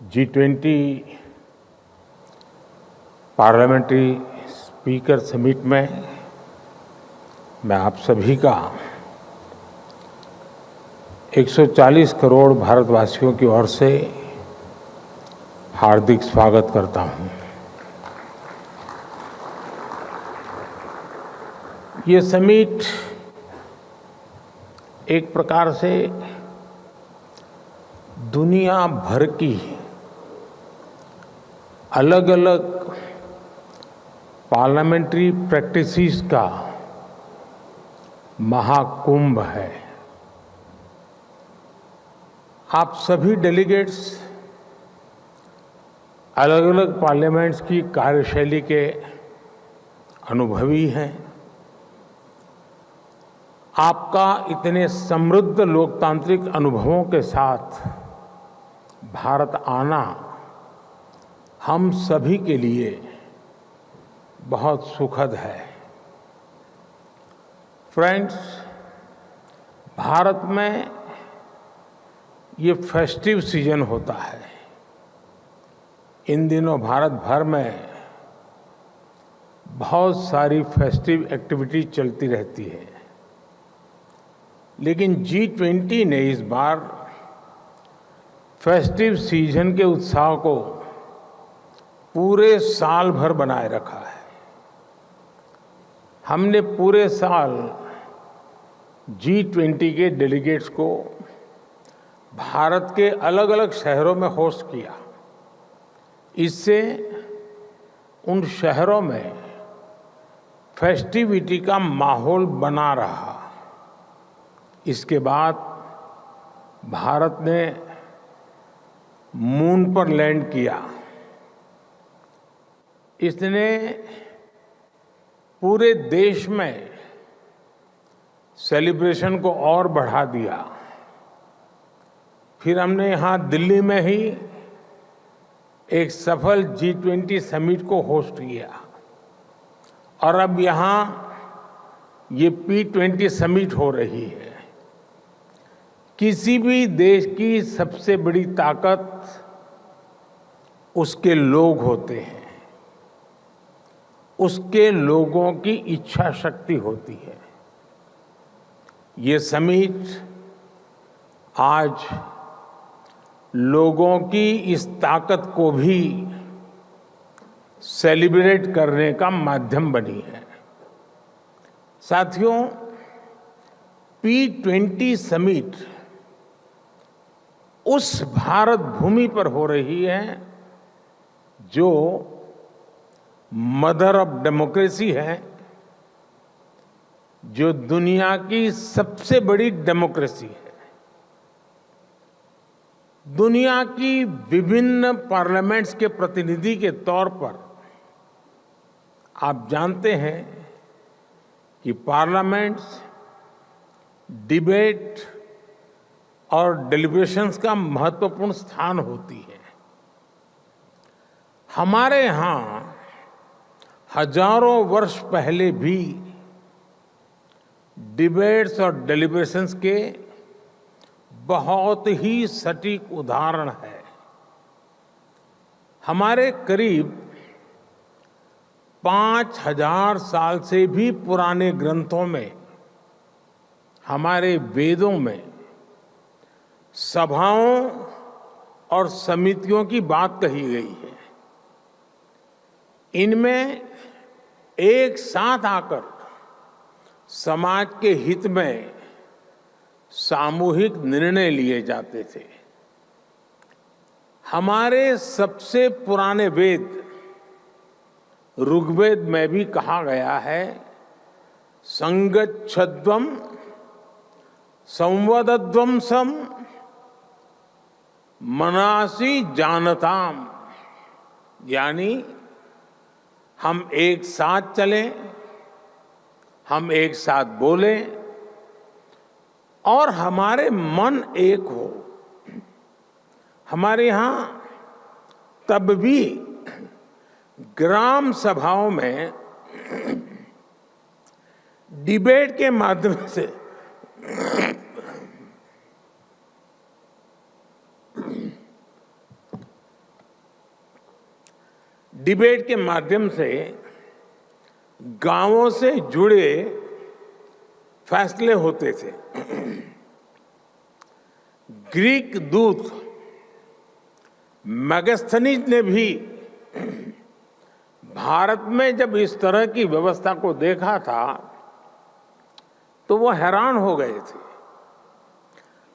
G20 parliamentary speaker summit में मैं आप सभी का 140 करोड़ भारतवासियों की ओर से हार्दिक स्वागत करता हूं। ये समिट एक प्रकार से दुनिया भर की अलग अलग पार्लियामेंट्री प्रैक्टिसेस का महाकुंभ है। आप सभी डेलीगेट्स अलग अलग पार्लियामेंट्स की कार्यशैली के अनुभवी हैं। आपका इतने समृद्ध लोकतांत्रिक अनुभवों के साथ भारत आना हम सभी के लिए बहुत सुखद है। फ्रेंड्स, भारत में ये फेस्टिव सीजन होता है। इन दिनों भारत भर में बहुत सारी फेस्टिव एक्टिविटी चलती रहती है, लेकिन G20 ने इस बार फेस्टिव सीजन के उत्साह को पूरे साल भर बनाए रखा है। हमने पूरे साल G20 के डेलीगेट्स को भारत के अलग अलग शहरों में होस्ट किया। इससे उन शहरों में फेस्टिविटी का माहौल बना रहा। इसके बाद भारत ने मून पर लैंड किया। इसने पूरे देश में सेलिब्रेशन को और बढ़ा दिया। फिर हमने यहाँ दिल्ली में ही एक सफल G20 समिट को होस्ट किया और अब यहाँ ये P20 समिट हो रही है। किसी भी देश की सबसे बड़ी ताकत उसके लोग होते हैं, उसके लोगों की इच्छा शक्ति होती है। ये समिट आज लोगों की इस ताकत को भी सेलिब्रेट करने का माध्यम बनी है। साथियों, P20 समिट उस भारत भूमि पर हो रही है जो मदर ऑफ डेमोक्रेसी है, जो दुनिया की सबसे बड़ी डेमोक्रेसी है। दुनिया की विभिन्न पार्लियामेंट्स के प्रतिनिधि के तौर पर आप जानते हैं कि पार्लियामेंट्स डिबेट और डेलिब्रेशंस का महत्वपूर्ण स्थान होती है। हमारे यहाँ हजारों वर्ष पहले भी डिबेट्स और डेलिब्रेशंस के बहुत ही सटीक उदाहरण है। हमारे करीब 5000 साल से भी पुराने ग्रंथों में, हमारे वेदों में सभाओं और समितियों की बात कही गई है। इनमें एक साथ आकर समाज के हित में सामूहिक निर्णय लिए जाते थे। हमारे सबसे पुराने वेद ऋग्वेद में भी कहा गया है, संगच्छध्वम संवदध्वम सम मनासी जानताम, यानी हम एक साथ चलें, हम एक साथ बोलें और हमारे मन एक हो। हमारे यहाँ तब भी ग्राम सभाओं में डिबेट के माध्यम से डिबेट के माध्यम से गांवों से जुड़े फैसले होते थे। ग्रीक दूत मेगास्थनीज ने भी भारत में जब इस तरह की व्यवस्था को देखा था तो वो हैरान हो गए थे।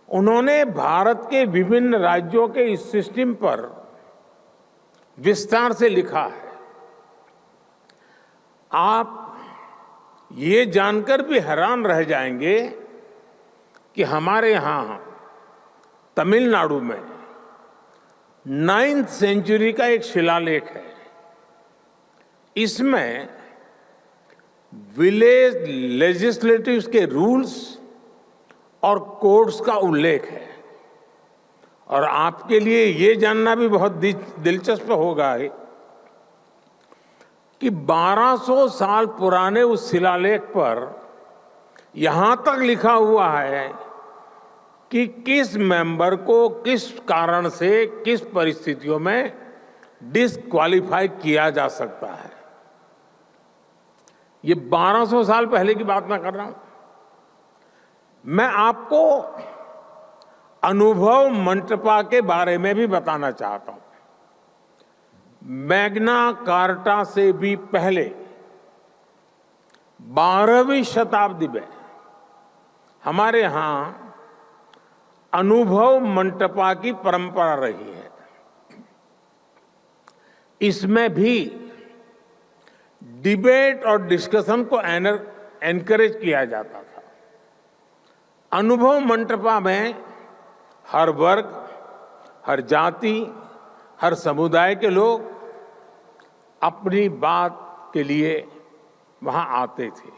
उन्होंने भारत के विभिन्न राज्यों के इस सिस्टम पर विस्तार से लिखा है। आप ये जानकर भी हैरान रह जाएंगे कि हमारे यहां तमिलनाडु में 9th सेंचुरी का एक शिलालेख है। इसमें विलेज लेजिस्लेटिव्स के रूल्स और कोड्स का उल्लेख है। और आपके लिए ये जानना भी बहुत दिलचस्प होगा कि 1200 साल पुराने उस शिलालेख पर यहां तक लिखा हुआ है कि किस मेंबर को किस कारण से किस परिस्थितियों में डिस्क्वालीफाई किया जा सकता है। ये 1200 साल पहले की बात मैं कर रहा हूं। मैं आपको अनुभव मंटपा के बारे में भी बताना चाहता हूं। मैग्ना कार्टा से भी पहले 12वीं शताब्दी में हमारे यहां अनुभव मंटपा की परंपरा रही है। इसमें भी डिबेट और डिस्कशन को एनकरेज किया जाता था। अनुभव मंटपा में हर वर्ग, हर जाति, हर समुदाय के लोग अपनी बात के लिए वहां आते थे।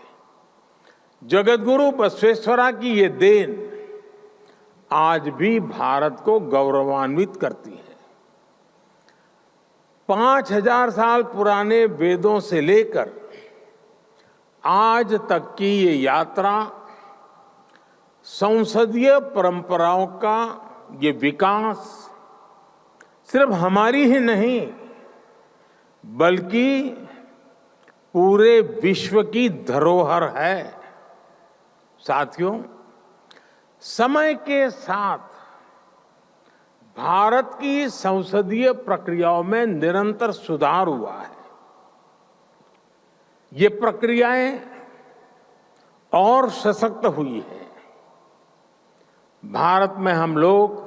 जगतगुरु बसवेश्वरा की ये देन आज भी भारत को गौरवान्वित करती है। 5000 साल पुराने वेदों से लेकर आज तक की ये यात्रा संसदीय परंपराओं का ये विकास सिर्फ हमारी ही नहीं बल्कि पूरे विश्व की धरोहर है। साथियों, समय के साथ भारत की संसदीय प्रक्रियाओं में निरंतर सुधार हुआ है। ये प्रक्रियाएं और सशक्त हुई है। भारत में हम लोग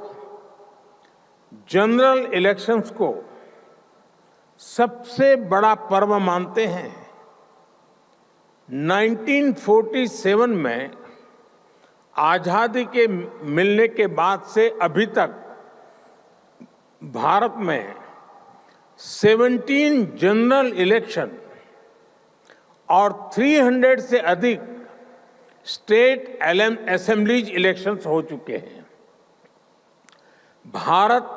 जनरल इलेक्शंस को सबसे बड़ा पर्व मानते हैं। 1947 में आजादी के मिलने के बाद से अभी तक भारत में 17 जनरल इलेक्शन और 300 से अधिक स्टेट असेंबलीज इलेक्शंस हो चुके हैं। भारत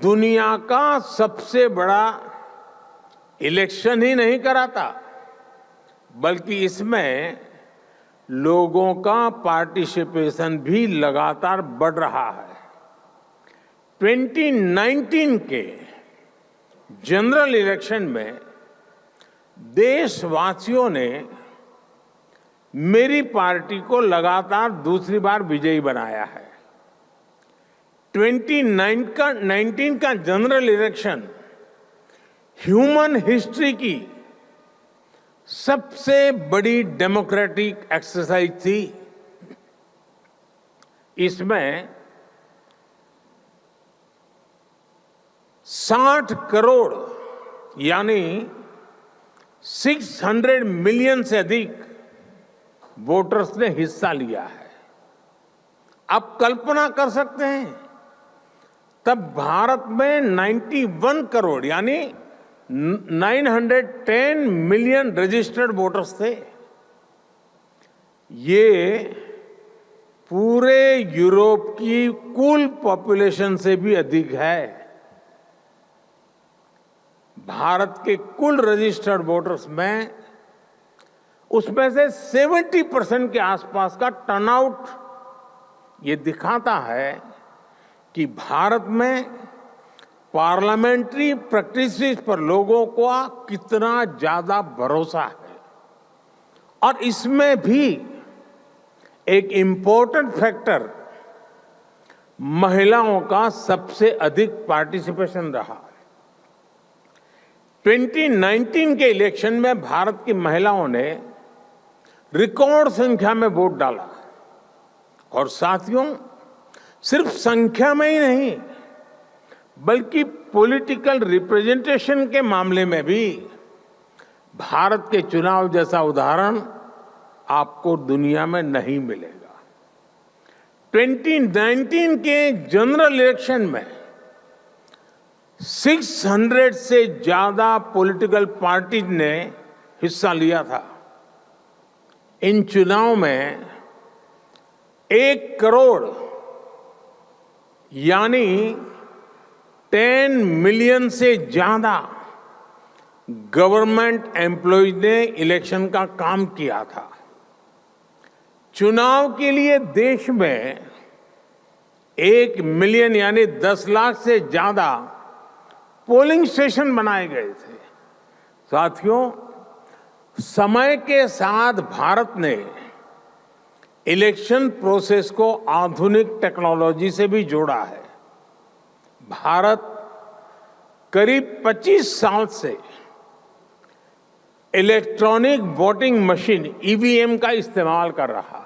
दुनिया का सबसे बड़ा इलेक्शन ही नहीं कराता बल्कि इसमें लोगों का पार्टिसिपेशन भी लगातार बढ़ रहा है। 2019 के जनरल इलेक्शन में देशवासियों ने मेरी पार्टी को लगातार दूसरी बार विजयी बनाया है। 2019 का जनरल इलेक्शन ह्यूमन हिस्ट्री की सबसे बड़ी डेमोक्रेटिक एक्सरसाइज थी। इसमें 60 करोड़ यानी 600 मिलियन से अधिक वोटर्स ने हिस्सा लिया है। आप कल्पना कर सकते हैं, तब भारत में 91 करोड़ यानी 910 मिलियन रजिस्टर्ड वोटर्स थे। ये पूरे यूरोप की कुल पॉपुलेशन से भी अधिक है। भारत के कुल रजिस्टर्ड वोटर्स में उसमें से 70% के आसपास का टर्नआउट ये दिखाता है कि भारत में पार्लियामेंट्री प्रैक्टिसेस पर लोगों का कितना ज्यादा भरोसा है। और इसमें भी एक इम्पोर्टेंट फैक्टर महिलाओं का सबसे अधिक पार्टिसिपेशन रहा। 2019 के इलेक्शन में भारत की महिलाओं ने रिकॉर्ड संख्या में वोट डाला। और साथियों, सिर्फ संख्या में ही नहीं बल्कि पॉलिटिकल रिप्रेजेंटेशन के मामले में भी भारत के चुनाव जैसा उदाहरण आपको दुनिया में नहीं मिलेगा। 2019 के जनरल इलेक्शन में 600 से ज्यादा पॉलिटिकल पार्टीज ने हिस्सा लिया था। इन चुनाव में 1 करोड़ यानी 10 मिलियन से ज्यादा गवर्नमेंट एम्प्लॉयज ने इलेक्शन का काम किया था। चुनाव के लिए देश में 1 मिलियन यानी 10 लाख से ज्यादा पोलिंग स्टेशन बनाए गए थे। साथियों, समय के साथ भारत ने इलेक्शन प्रोसेस को आधुनिक टेक्नोलॉजी से भी जोड़ा है। भारत करीब 25 साल से इलेक्ट्रॉनिक वोटिंग मशीन ईवीएम का इस्तेमाल कर रहा है।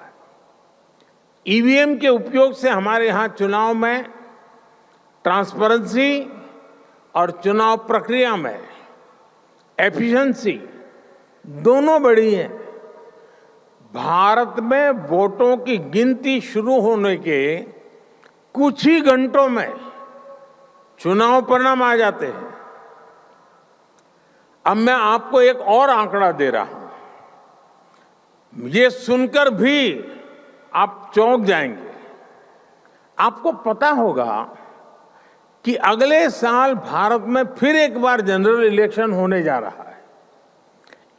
ईवीएम के उपयोग से हमारे यहां चुनाव में ट्रांसपेरेंसी और चुनाव प्रक्रिया में एफिशिएंसी दोनों बढ़ी है। भारत में वोटों की गिनती शुरू होने के कुछ ही घंटों में चुनाव परिणाम आ जाते हैं। अब मैं आपको एक और आंकड़ा दे रहा हूं। ये सुनकर भी आप चौंक जाएंगे। आपको पता होगा कि अगले साल भारत में फिर एक बार जनरल इलेक्शन होने जा रहा है।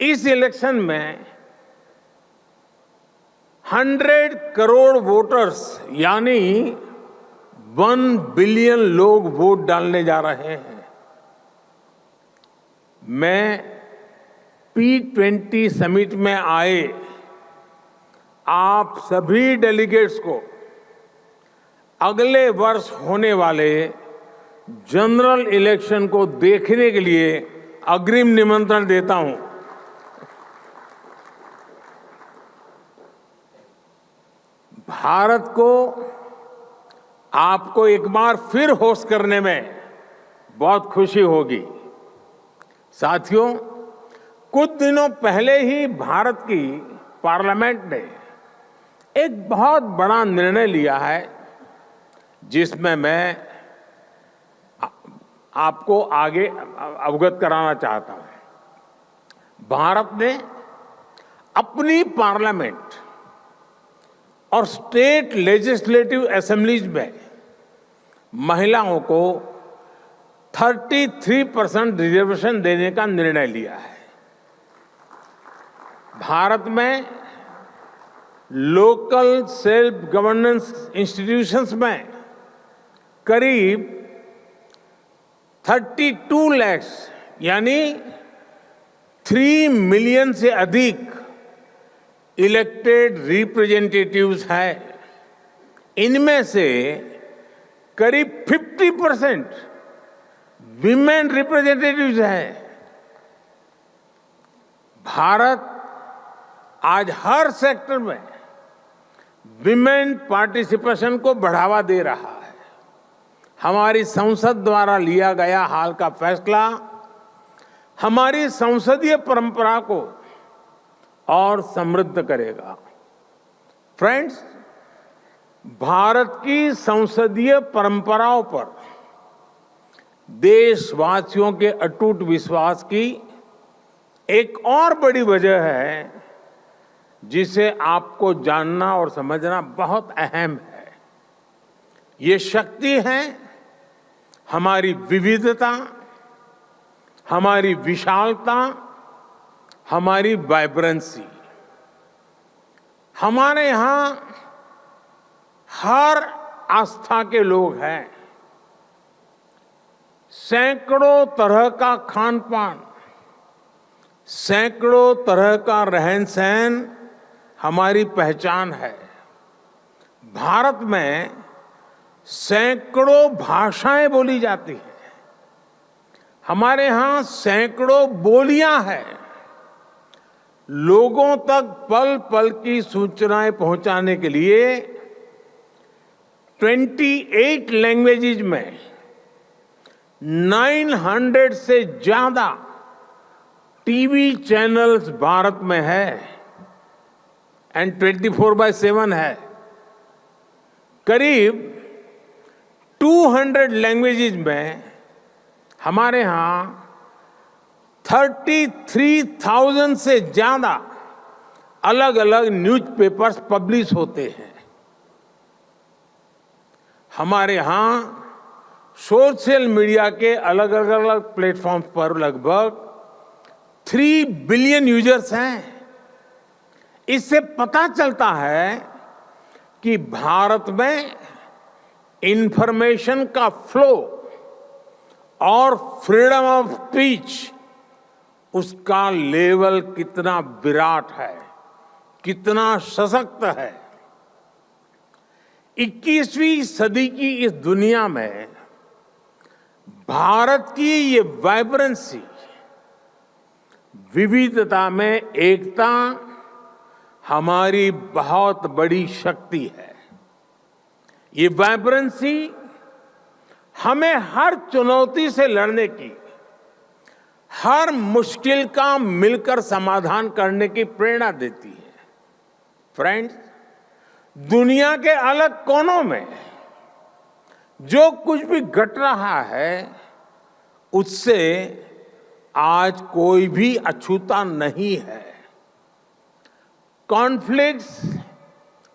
इस इलेक्शन में 100 करोड़ वोटर्स यानी 1 बिलियन लोग वोट डालने जा रहे हैं। मैं P20 समिट में आए आप सभी डेलीगेट्स को अगले वर्ष होने वाले जनरल इलेक्शन को देखने के लिए अग्रिम निमंत्रण देता हूं। भारत को आपको एक बार फिर होस्ट करने में बहुत खुशी होगी। साथियों, कुछ दिनों पहले ही भारत की पार्लियामेंट ने एक बहुत बड़ा निर्णय लिया है, जिसमें मैं आपको आगे अवगत कराना चाहता हूं। भारत ने अपनी पार्लियामेंट और स्टेट लेजिस्लेटिव असेंबलीज में महिलाओं को 33% रिजर्वेशन देने का निर्णय लिया है। भारत में लोकल सेल्फ गवर्नेंस इंस्टीट्यूशंस में करीब 32 लाख यानी 3 मिलियन से अधिक इलेक्टेड रिप्रेजेंटेटिव्स हैं। इनमें से करीब 50% विमेन रिप्रेजेंटेटिव्स हैं। भारत आज हर सेक्टर में विमेन पार्टिसिपेशन को बढ़ावा दे रहा है। हमारी संसद द्वारा लिया गया हाल का फैसला हमारी संसदीय परंपरा को और समृद्ध करेगा। फ्रेंड्स, भारत की संसदीय परंपराओं पर देशवासियों के अटूट विश्वास की एक और बड़ी वजह है, जिसे आपको जानना और समझना बहुत अहम है। ये शक्ति है हमारी विविधता, हमारी विशालता, हमारी वाइब्रेंसी। हमारे यहां हर आस्था के लोग हैं। सैकड़ों तरह का खान पान, सैकड़ों तरह का रहन सहन हमारी पहचान है। भारत में सैकड़ों भाषाएं बोली जाती हैं। हमारे यहाँ सैकड़ों बोलियां हैं। लोगों तक पल पल की सूचनाएं पहुंचाने के लिए 28 लैंग्वेजेज में 900 से ज्यादा टीवी चैनल्स भारत में है एंड 24/7 है। करीब 200 लैंग्वेजेज में हमारे यहाँ 33,000 से ज्यादा अलग अलग न्यूज़पेपर्स पब्लिश होते हैं। हमारे यहाँ सोशल मीडिया के अलग अलग प्लेटफॉर्म्स पर लगभग 3 बिलियन यूजर्स हैं। इससे पता चलता है कि भारत में इंफॉर्मेशन का फ्लो और फ्रीडम ऑफ स्पीच, उसका लेवल कितना विराट है, कितना सशक्त है। 21वीं सदी की इस दुनिया में भारत की ये वाइब्रेंसी, विविधता में एकता हमारी बहुत बड़ी शक्ति है। ये वाइब्रेंसी हमें हर चुनौती से लड़ने की, हर मुश्किल का मिलकर समाधान करने की प्रेरणा देती है। फ्रेंड्स, दुनिया के अलग कोनों में जो कुछ भी घट रहा है, उससे आज कोई भी अछूता नहीं है। कॉन्फ्लिक्ट्स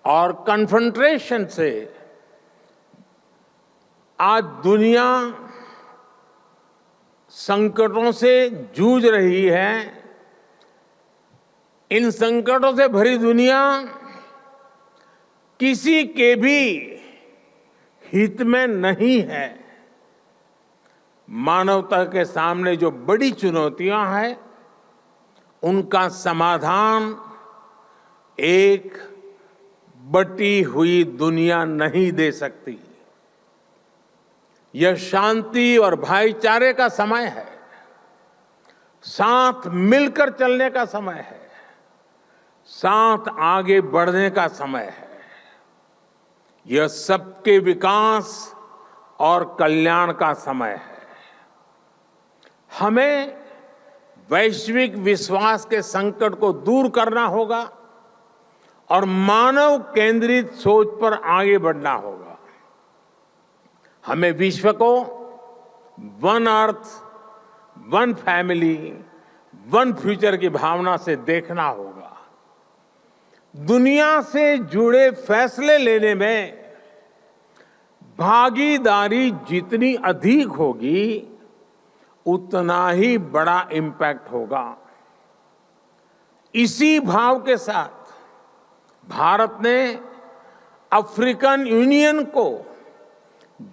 और कन्फ्रंटेशन से आज दुनिया संकटों से जूझ रही है। इन संकटों से भरी दुनिया किसी के भी हित में नहीं है। मानवता के सामने जो बड़ी चुनौतियां हैं, उनका समाधान एक बटी हुई दुनिया नहीं दे सकती। यह शांति और भाईचारे का समय है, साथ मिलकर चलने का समय है, साथ आगे बढ़ने का समय है। यह सबके विकास और कल्याण का समय है। हमें वैश्विक विश्वास के संकट को दूर करना होगा और मानव केंद्रित सोच पर आगे बढ़ना होगा। हमें विश्व को one earth, one family, one future की भावना से देखना होगा। दुनिया से जुड़े फैसले लेने में भागीदारी जितनी अधिक होगी, उतना ही बड़ा इम्पैक्ट होगा। इसी भाव के साथ भारत ने अफ्रीकन यूनियन को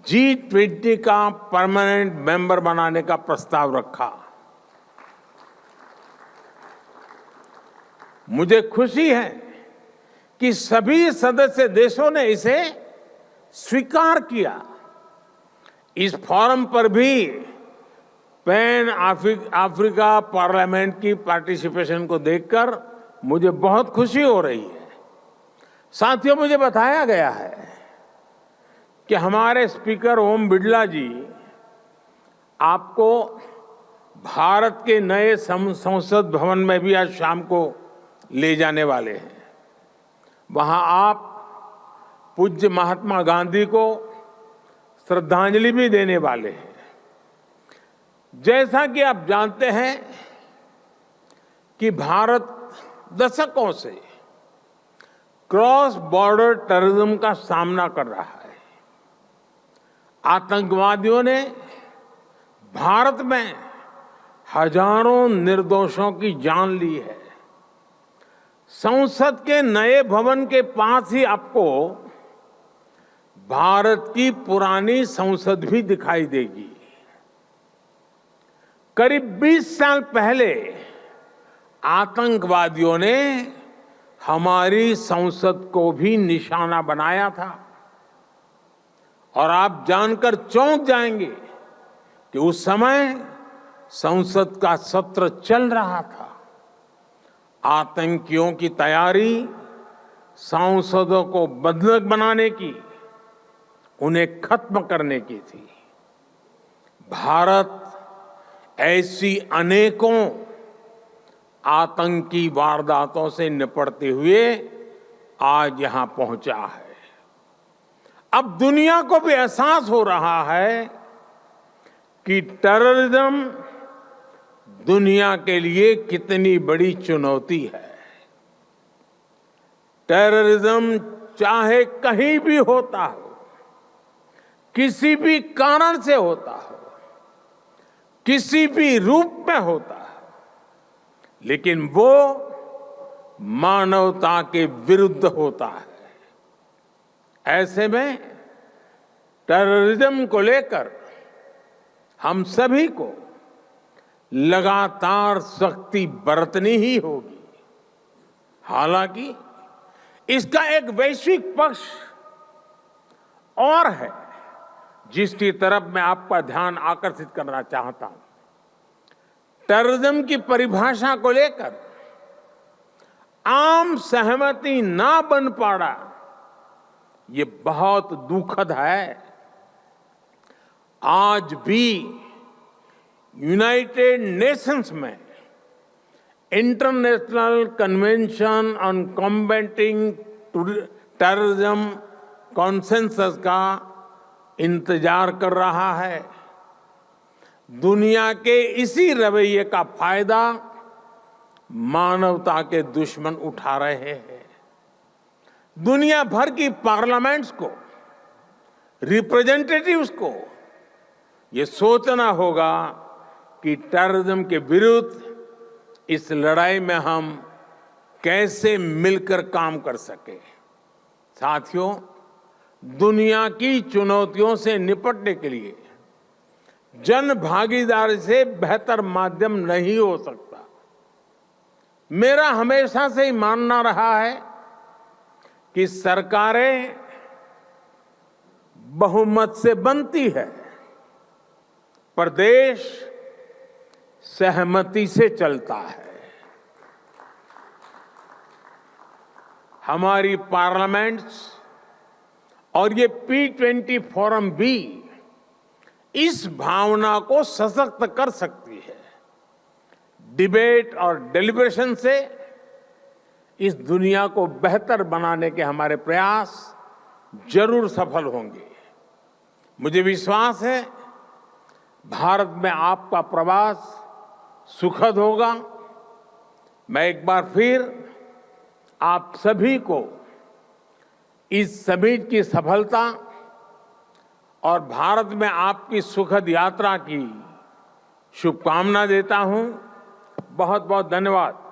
G20 का परमानेंट मेंबर बनाने का प्रस्ताव रखा। मुझे खुशी है कि सभी सदस्य देशों ने इसे स्वीकार किया। इस फोरम पर भी पैन अफ्रीका पार्लियामेंट की पार्टिसिपेशन को देखकर मुझे बहुत खुशी हो रही है। साथियों, मुझे बताया गया है कि हमारे स्पीकर ओम बिड़ला जी आपको भारत के नए संसद भवन में भी आज शाम को ले जाने वाले हैं। वहां आप पूज्य महात्मा गांधी को श्रद्धांजलि भी देने वाले हैं। जैसा कि आप जानते हैं कि भारत दशकों से क्रॉस बॉर्डर टेररिज्म का सामना कर रहा है। आतंकवादियों ने भारत में हजारों निर्दोषों की जान ली है। संसद के नए भवन के पास ही आपको भारत की पुरानी संसद भी दिखाई देगी। करीब 20 साल पहले आतंकवादियों ने हमारी संसद को भी निशाना बनाया था और आप जानकर चौंक जाएंगे कि उस समय संसद का सत्र चल रहा था। आतंकियों की तैयारी सांसदों को बंधक बनाने की, उन्हें खत्म करने की थी। भारत ऐसी अनेकों आतंकी वारदातों से निपटते हुए आज यहां पहुंचा है। अब दुनिया को भी एहसास हो रहा है कि टेररिज्म दुनिया के लिए कितनी बड़ी चुनौती है। टेररिज्म चाहे कहीं भी होता हो, किसी भी कारण से होता हो, किसी भी रूप में होता है, लेकिन वो मानवता के विरुद्ध होता है। ऐसे में टेररिज्म को लेकर हम सभी को लगातार सख्ती बरतनी ही होगी। हालांकि इसका एक वैश्विक पक्ष और है जिसकी तरफ मैं आपका ध्यान आकर्षित करना चाहता हूं। टेररिज्म की परिभाषा को लेकर आम सहमति ना बन पाना, ये बहुत दुखद है। आज भी यूनाइटेड नेशंस में international convention on combating terrorism consensus का इंतजार कर रहा है। दुनिया के इसी रवैये का फायदा मानवता के दुश्मन उठा रहे हैं। दुनिया भर की पार्लियामेंट्स को, रिप्रेजेंटेटिव्स को ये सोचना होगा कि टेररिज्म के विरुद्ध इस लड़ाई में हम कैसे मिलकर काम कर सके। साथियों, दुनिया की चुनौतियों से निपटने के लिए जन भागीदारी से बेहतर माध्यम नहीं हो सकता। मेरा हमेशा से ही मानना रहा है कि सरकारें बहुमत से बनती है, पर देश सहमति से चलता है। हमारी पार्लियामेंट्स और ये P20 फोरम भी इस भावना को सशक्त कर सकती है। डिबेट और डेलिब्रेशन से इस दुनिया को बेहतर बनाने के हमारे प्रयास जरूर सफल होंगे। मुझे विश्वास है भारत में आपका प्रवास सुखद होगा। मैं एक बार फिर आप सभी को इस समिट की सफलता और भारत में आपकी सुखद यात्रा की शुभकामना देता हूं। बहुत बहुत धन्यवाद।